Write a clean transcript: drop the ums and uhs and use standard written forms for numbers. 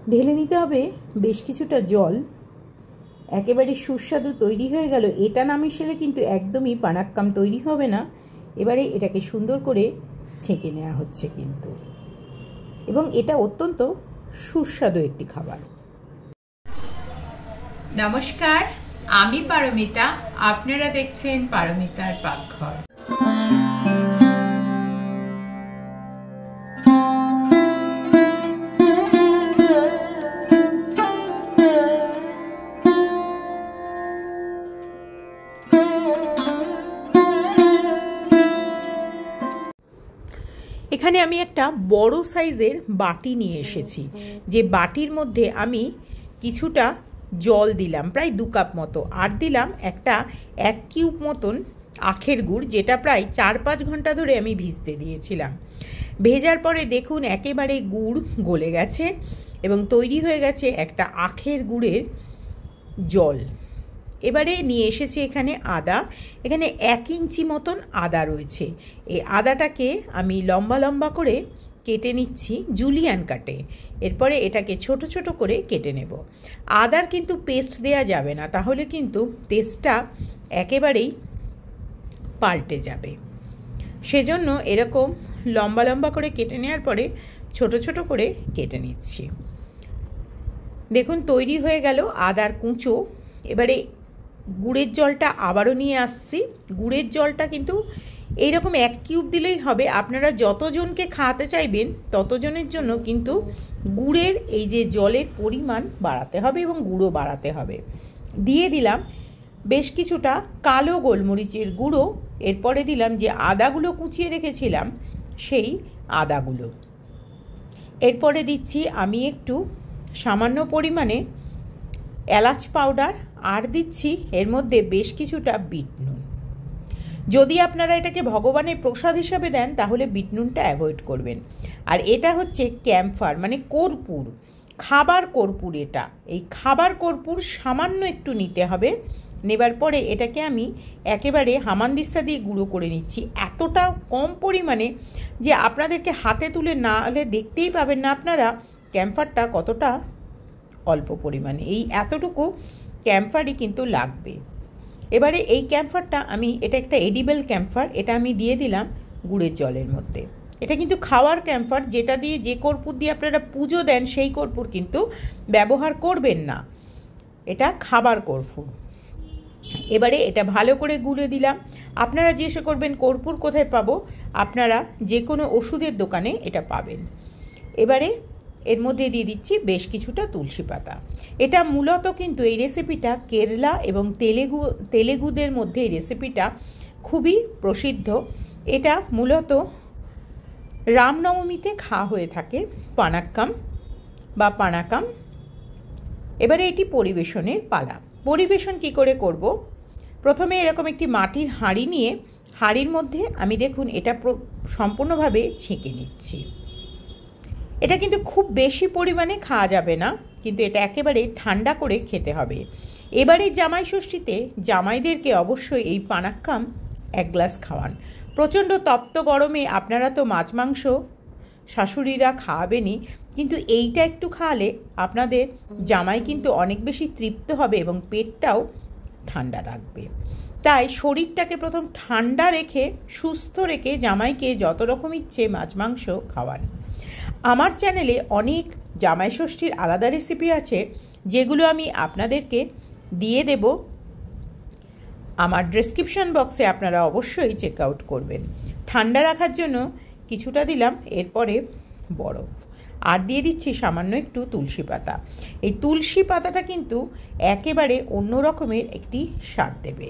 ঢেলে নিতে হবে বেশ কিছুটা জল। একেবারে সুস্বাদু তৈরি হয়ে গেল। এটা না মিশালে কিন্তু একদমই পানাক্কাম তৈরি হবে না। এবারে এটাকে সুন্দর করে ছেঁকে নেওয়া হচ্ছে কিন্তু, এবং এটা অত্যন্ত সুস্বাদু একটি খাবার। নমস্কার, আমি পারমিতা, আপনারা দেখছেন পারমিতার পাকঘর। এখানে আমি একটা বড় সাইজের বাটি নিয়ে এসেছি, যে বাটির মধ্যে আমি কিছুটা জল দিলাম, প্রায় 2 কাপ মতো, আর দিলাম একটা 1 কিউব মতন আখের গুড়, যেটা প্রায় 4-5 ঘন্টা ধরে আমি ভিজতে দিয়েছিলাম। ভেজার পরে দেখুন একেবারে গুড় গলে গেছে এবং তৈরি হয়ে গেছে একটা আখের গুড়ের জল। এবারে নিয়ে এসেছি এখানে আদা। এখানে 1 ইঞ্চি মতন আদা রয়েছে। এই আদাটাকে আমি লম্বা লম্বা করে কেটে নিচ্ছি, জুলিয়ান কাটে। এরপরে এটাকে ছোট ছোট করে কেটে নেব। আদার কিন্তু পেস্ট দেয়া যাবে না, তাহলে কিন্তু টেস্টটা একেবারেই পাল্টে যাবে। সেজন্য এরকম লম্বা লম্বা করে কেটে নেওয়ার পরে ছোট ছোট করে কেটে নিচ্ছি। দেখুন তৈরি হয়ে গেল আদার কুঁচো। এবারে গুড়ের জলটা আবারও নিয়ে আসছি। গুড়ের জলটা কিন্তু এইরকম 1 কিউব দিলেই হবে। আপনারা যতজনকে খাওয়াতে চাইবেন ততজনের জন্য কিন্তু গুড়ের এই যে জলের পরিমাণ বাড়াতে হবে এবং গুঁড়ো বাড়াতে হবে। দিয়ে দিলাম বেশ কিছুটা কালো গোলমরিচের গুঁড়ো। এরপরে দিলাম যে আদাগুলো কুচিয়ে রেখেছিলাম সেই আদাগুলো। এরপরে দিচ্ছি আমি একটু সামান্য পরিমাণে এলাচ পাউডার, আর দিচ্ছি এর মধ্যে বেশ কিছুটা বিট নুন। যদি আপনারা এটাকে ভগবানের প্রসাদ হিসাবে দেন তাহলে বিট নুনটা অ্যাভয়েড করবেন। আর এটা হচ্ছে ক্যাম্ফার, মানে কর্পূর, খাবার কর্পূর। এটা এই খাবার কর্পূর সামান্য একটু নিতে হবে। নেবার পরে এটাকে আমি একেবারে হামানদিস্তা দিয়ে গুঁড়ো করে নিচ্ছি, এতটা কম পরিমাণে যে আপনাদেরকে হাতে তুলে না হলে দেখতেই পাবেন না আপনারা ক্যাম্ফারটা কতটা অল্প পরিমাণে। এই এতটুকু ক্যাম্ফারই কিন্তু লাগবে। এবারে এই ক্যাম্ফারটা আমি, এটা একটা এডিবল ক্যাম্ফার, এটা আমি দিয়ে দিলাম গুড়ের জলের মধ্যে। এটা কিন্তু খাওয়ার ক্যাম্ফার, যেটা দিয়ে, যে কর্পূর দিয়ে আপনারা পুজো দেন সেই কর্পূর কিন্তু ব্যবহার করবেন না, এটা খাবার কর্পূর। এবারে এটা ভালো করে গুলে দিলাম। আপনারা জিজ্ঞাসা করবেন কর্পূর কোথায় পাবো, আপনারা যে কোনো ওষুধের দোকানে এটা পাবেন। এবারে এর মধ্যে দিয়ে দিচ্ছি বেশ কিছুটা তুলসী পাতা। এটা মূলত কিন্তু এই রেসিপিটা কেরালা এবং তেলেগুদের মধ্যে এই রেসিপিটা খুবই প্রসিদ্ধ। এটা মূলত রামনবমীতে খাওয়া হয়ে থাকে, পানাক্কাম বা পানাকাম। এবারে এটি পরিবেশনের পালা। পরিবেশন কি করে করব, প্রথমে এরকম একটি মাটির হাঁড়ি নিয়ে হাঁড়ির মধ্যে আমি দেখুন এটা সম্পূর্ণভাবে ছেঁকে নিচ্ছি। এটা কিন্তু খুব বেশি পরিমাণে খাওয়া যাবে না, কিন্তু এটা একেবারে ঠান্ডা করে খেতে হবে। এবারে জামাই ষষ্ঠীতে জামাইদেরকে অবশ্যই এই পানাক্কাম 1 গ্লাস খাওয়ান। প্রচণ্ড তপ্ত গরমে আপনারা তো মাছ মাংস শাশুড়িরা খাওয়াবেনই, কিন্তু এইটা একটু খাওয়ালে আপনাদের জামাই কিন্তু অনেক বেশি তৃপ্ত হবে এবং পেটটাও ঠান্ডা রাখবে। তাই শরীরটাকে প্রথম ঠান্ডা রেখে, সুস্থ রেখে জামাইকে যত রকম ইচ্ছে মাছ মাংস খাওয়ান। আমার চ্যানেলে অনেক জামাই ষষ্ঠীর আলাদা রেসিপি আছে, যেগুলো আমি আপনাদেরকে দিয়ে দেব। আমার ডেসক্রিপশন বক্সে আপনারা অবশ্যই চেক আউট করবেন। ঠান্ডা রাখার জন্য কিছুটা দিলাম, এরপরে বরফ, আর দিয়ে দিচ্ছি সামান্য একটু তুলসী পাতা। এই তুলসী পাতাটা কিন্তু একেবারে অন্য রকমের একটি স্বাদ দেবে।